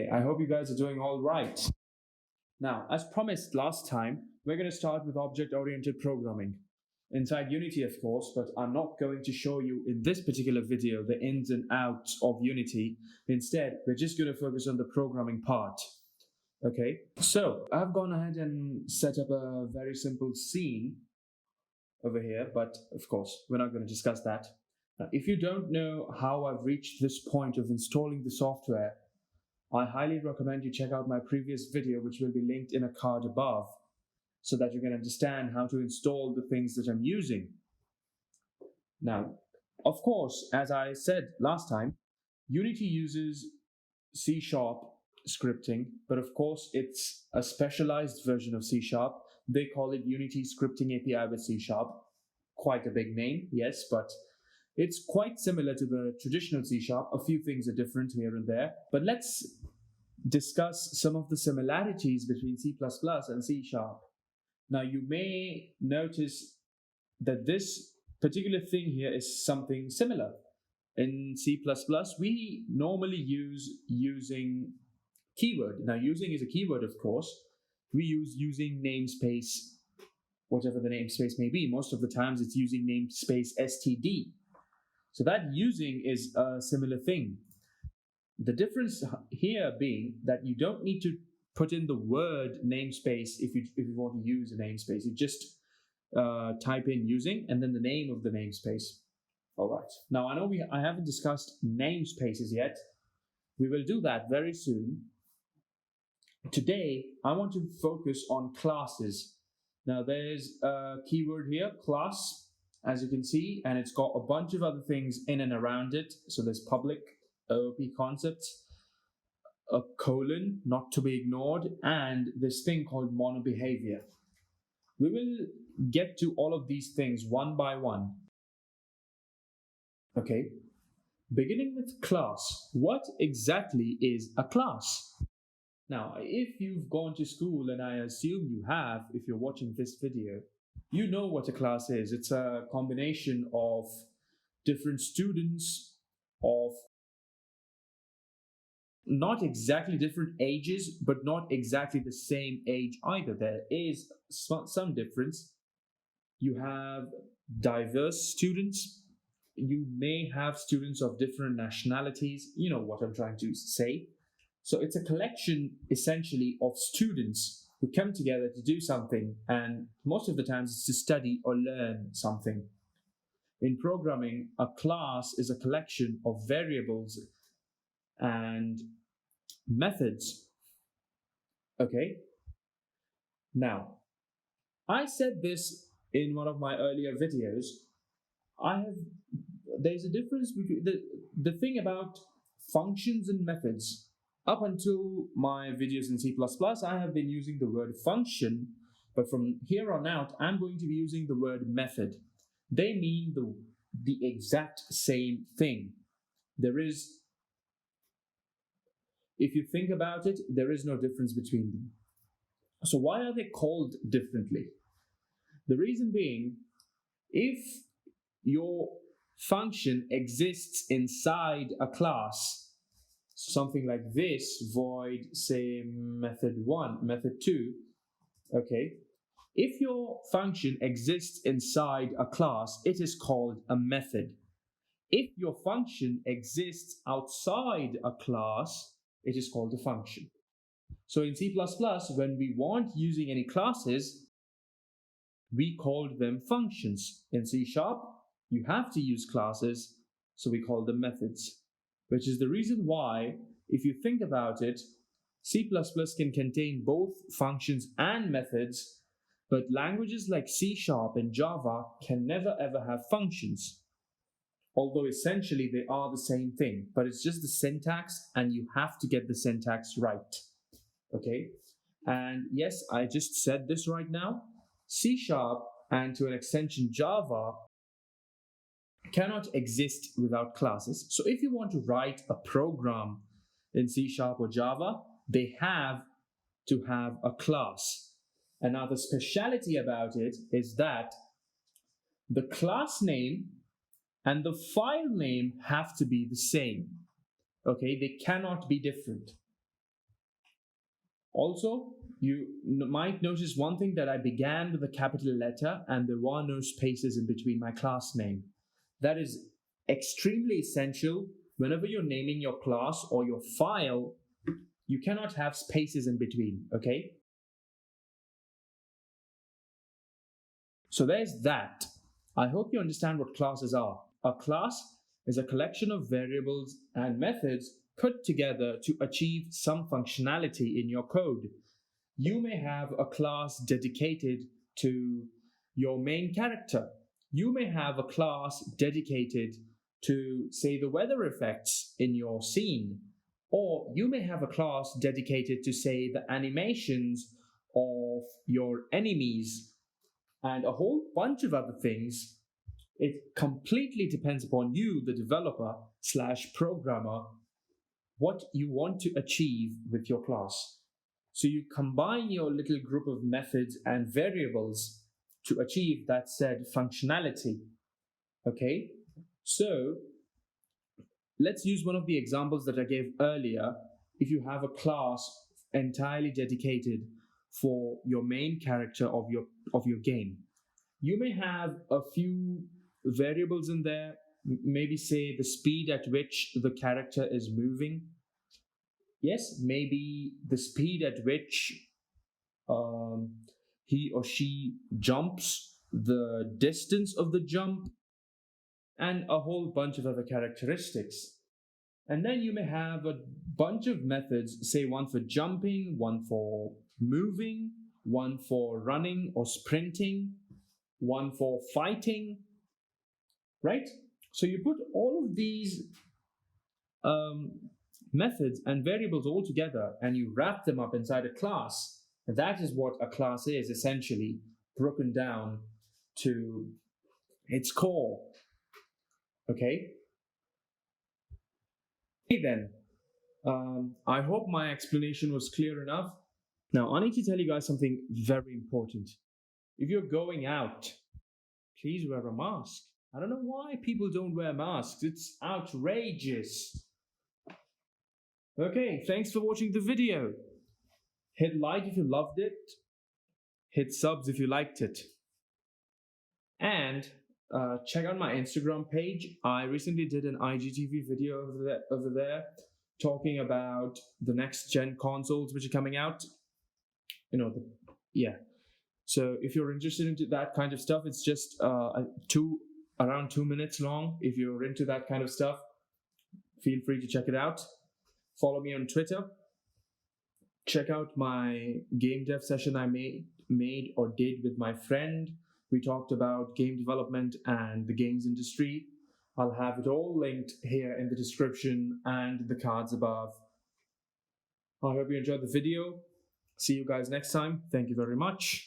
Okay, I hope you guys are doing all right. Now, as promised last time, we're going to start with object-oriented programming. Inside Unity, of course, but I'm not going to show you in this particular video the ins and outs of Unity. Instead, we're just going to focus on the programming part. Okay, so I've gone ahead and set up a very simple scene over here, but of course, we're not going to discuss that. Now, if you don't know how I've reached this point of installing the software, I highly recommend you check out my previous video, which will be linked in a card above, so that you can understand how to install the things that I'm using. Now, of course, as I said last time, Unity uses C# scripting, but of course, it's a specialized version of C#. They call it Unity Scripting API with C#. Quite a big name, yes, but it's quite similar to the traditional C#. A few things are different here and there, but let's discuss some of the similarities between C++ and C#. Now, you may notice that this particular thing here is something similar. In C++, we normally using keyword. Now, using is a keyword, of course. We use using namespace, whatever the namespace may be. Most of the times, it's using namespace std. So that using is a similar thing. The difference here being that you don't need to put in the word namespace if you want to use a namespace. You just type in using and then the name of the namespace. All right. Now, I know I haven't discussed namespaces yet. We will do that very soon. Today, I want to focus on classes. Now, there's a keyword here, class, as you can see, and it's got a bunch of other things in and around it. So there's public OOP concepts, a colon, not to be ignored, and this thing called monobehavior. We will get to all of these things one by one. Okay, beginning with class. What exactly is a class? Now, if you've gone to school, and I assume you have, if you're watching this video, you know what a class is. It's a combination of different students of not exactly different ages, but not exactly the same age either. There is some difference. You have diverse students. You may have students of different nationalities. You know what I'm trying to say. So it's a collection, essentially, of students who come together to do something, and most of the times it's to study or learn something. In programming, a class is a collection of variables and methods. Okay? Now, I said this in one of my earlier videos. There's a difference between the thing about functions and methods. Up until my videos in C++, I have been using the word function, but from here on out, I'm going to be using the word method. They mean the exact same thing. If you think about it, there is no difference between them. So why are they called differently? The reason being, if your function exists inside a class, something like this, void, say, method 1, method 2, okay? If your function exists inside a class, it is called a method. If your function exists outside a class, it is called a function. So in C++, when we weren't using any classes, we called them functions. In C#, you have to use classes, so we call them methods. Which is the reason why, if you think about it, C++ can contain both functions and methods, but languages like C# and Java can never ever have functions. Although essentially they are the same thing, but it's just the syntax, and you have to get the syntax right. Okay? And yes, I just said this right now. C# and to an extension Java cannot exist without classes. So if you want to write a program in C# or Java, they have to have a class. And now the speciality about it is that the class name and the file name have to be the same. Okay, they cannot be different. Also, you might notice one thing, that I began with a capital letter and there were no spaces in between my class name. That is extremely essential. Whenever you're naming your class or your file, you cannot have spaces in between, okay? So there's that. I hope you understand what classes are. A class is a collection of variables and methods put together to achieve some functionality in your code. You may have a class dedicated to your main character. You may have a class dedicated to, say, the weather effects in your scene. Or you may have a class dedicated to, say, the animations of your enemies and a whole bunch of other things. It completely depends upon you, the developer/programmer, what you want to achieve with your class. So you combine your little group of methods and variables to achieve that said functionality. Okay, so let's use one of the examples that I gave earlier. If you have a class entirely dedicated for your main character of your game, you may have a few variables in there, maybe say the speed at which the character is moving. Yes, maybe the speed at which he or she jumps, the distance of the jump, and a whole bunch of other characteristics. And then you may have a bunch of methods, say one for jumping, one for moving, one for running or sprinting, one for fighting, right? So you put all of these methods and variables all together and you wrap them up inside a class. And that is what a class is, essentially, broken down to its core. Okay? Okay then. I hope my explanation was clear enough. Now, I need to tell you guys something very important. If you're going out, please wear a mask. I don't know why people don't wear masks. It's outrageous. Okay, thanks for watching the video. Hit like if you loved it. Hit subs if you liked it. And check out my Instagram page. I recently did an IGTV video over there talking about the next gen consoles which are coming out. So if you're interested into that kind of stuff, it's just around 2 minutes long. If you're into that kind of stuff, feel free to check it out. Follow me on Twitter. Check out my game dev session I made or did with my friend. We talked about game development and the games industry. I'll have it all linked here in the description and the cards above. I hope you enjoyed the video. See you guys next time. Thank you very much.